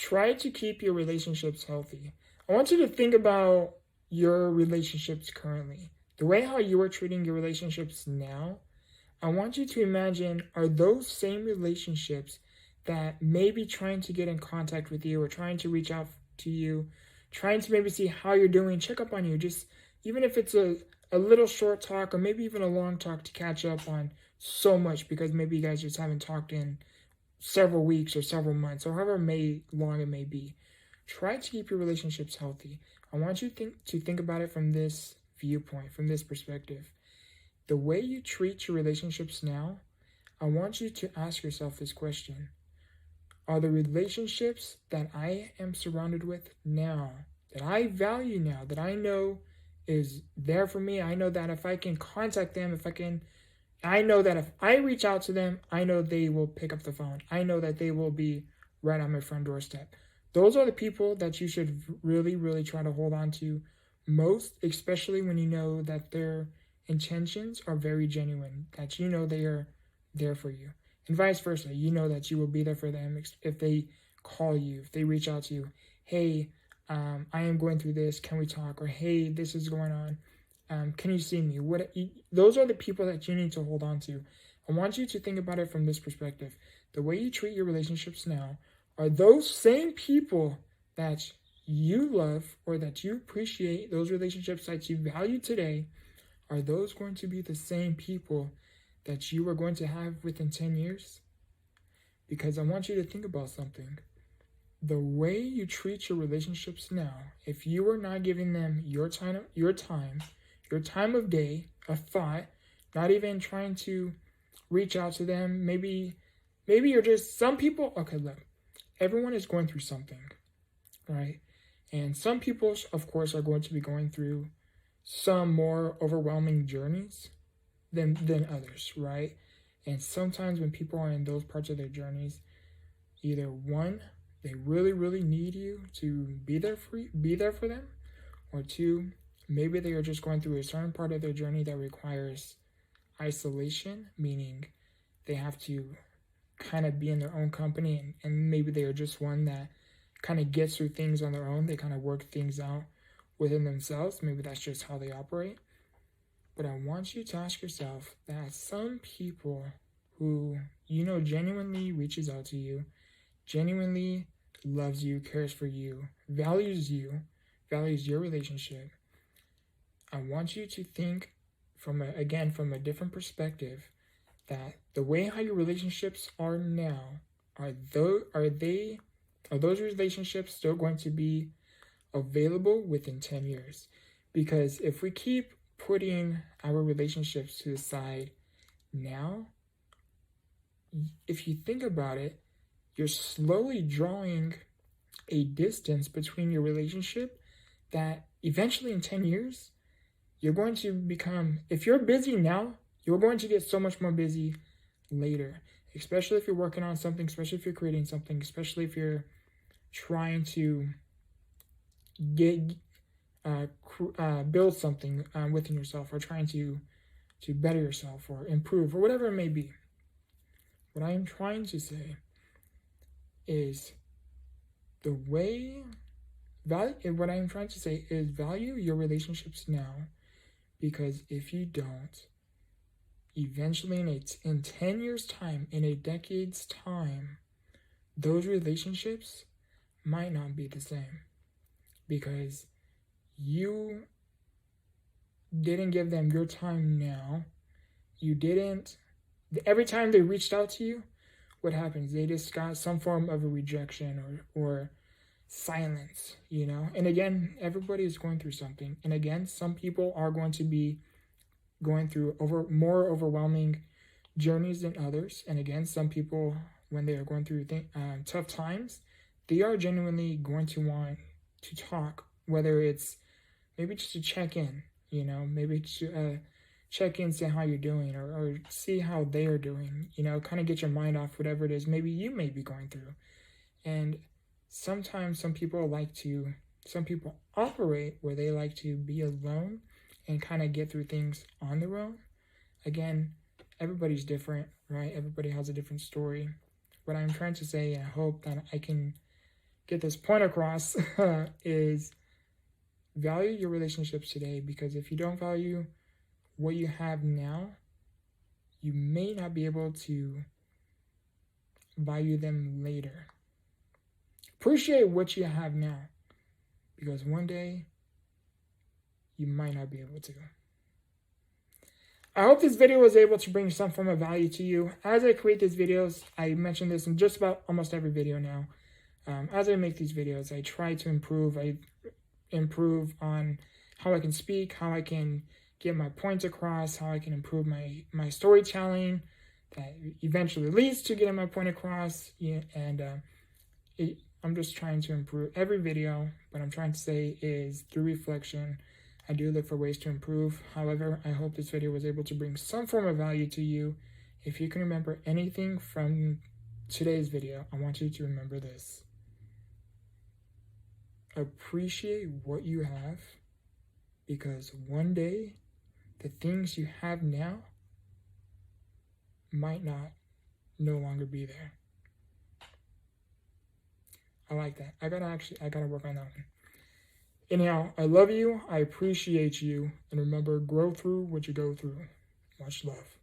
try to keep your relationships healthy. I want you to think about your relationships currently. The way how you are treating your relationships now, I want you to imagine, are those same relationships that may be trying to get in contact with you or trying to reach out to you, trying to maybe see how you're doing, check up on you, just even if it's a little short talk or maybe even a long talk to catch up on so much because maybe you guys just haven't talked in several weeks or several months or however long it may be. Try to keep your relationships healthy. I want you to think about it from this viewpoint, from this perspective. The way you treat your relationships now, I want you to ask yourself this question. Are the relationships that I am surrounded with now, that I value now, that I know is there for me, I know that if I can contact them, I know that if I reach out to them, I know they will pick up the phone. I know that they will be right on my front doorstep. Those are the people that you should really, really try to hold on to most, especially when you know that their intentions are very genuine, that you know they are there for you. And vice versa, you know that you will be there for them if they call you, if they reach out to you. Hey, I am going through this. Can we talk? Or hey, this is going on. Can you see me? Those are the people that you need to hold on to. I want you to think about it from this perspective. The way you treat your relationships now are those same people that you love or that you appreciate, those relationships that you value today, are those going to be the same people that you are going to have within 10 years? Because I want you to think about something. The way you treat your relationships now, if you are not giving them your time of day, a thought, not even trying to reach out to them, maybe you're just, some people, okay, look, everyone is going through something, right? And some people, of course, are going to be going through some more overwhelming journeys than others, right? And sometimes when people are in those parts of their journeys, either one, they really, really need you to be there for them, or two, maybe they are just going through a certain part of their journey that requires isolation, meaning they have to kind of be in their own company, and maybe they are just one that kind of gets through things on their own. They kind of work things out within themselves. Maybe that's just how they operate. But I want you to ask yourself that some people who genuinely reaches out to you, genuinely loves you, cares for you, values your relationship, I want you to think from a different perspective, that the way how your relationships are now, are those relationships still going to be available within 10 years? Because if we keep putting our relationships to the side now, if you think about it, you're slowly drawing a distance between your relationship that eventually in 10 years, you're going to become, if you're busy now, you're going to get so much more busy later, especially if you're working on something, especially if you're creating something, especially if you're trying to build something within yourself, or trying to better yourself or improve or whatever it may be. What I am trying to say is value your relationships now, because if you don't, eventually in 10 years time, in a decade's time, those relationships might not be the same, because you didn't give them your time now. Every time they reached out to you, what happens? They just got some form of a rejection or silence, And again, everybody is going through something. And again, some people are going to be going through more overwhelming journeys than others. And again, some people, when they are going through tough times, they are genuinely going to want to talk, whether it's maybe just to check in, maybe to check in, see how you're doing, or see how they are doing, kind of get your mind off whatever it is maybe you may be going through. And sometimes some people operate where they like to be alone and kind of get through things on their own. Again, everybody's different, right? Everybody has a different story. What I'm trying to say, and I hope that I can get this point across is value your relationships today, because if you don't value what you have now, you may not be able to value them later. Appreciate what you have now, because one day you might not be able to. I hope this video was able to bring some form of value to you. As I create these videos, I mention this in just about almost every video now. As I make these videos, I try to improve. I improve on how I can speak, how I can get my points across, how I can improve my storytelling that eventually leads to getting my point across. Yeah, and I'm just trying to improve every video. What I'm trying to say is, through reflection, I do look for ways to improve. However, I hope this video was able to bring some form of value to you. If you can remember anything from today's video, I want you to remember this. Appreciate what you have, because one day the things you have now might no longer be there. I like that. I gotta work on that one. Anyhow, I love you, I appreciate you, and remember, grow through what you go through. Much love.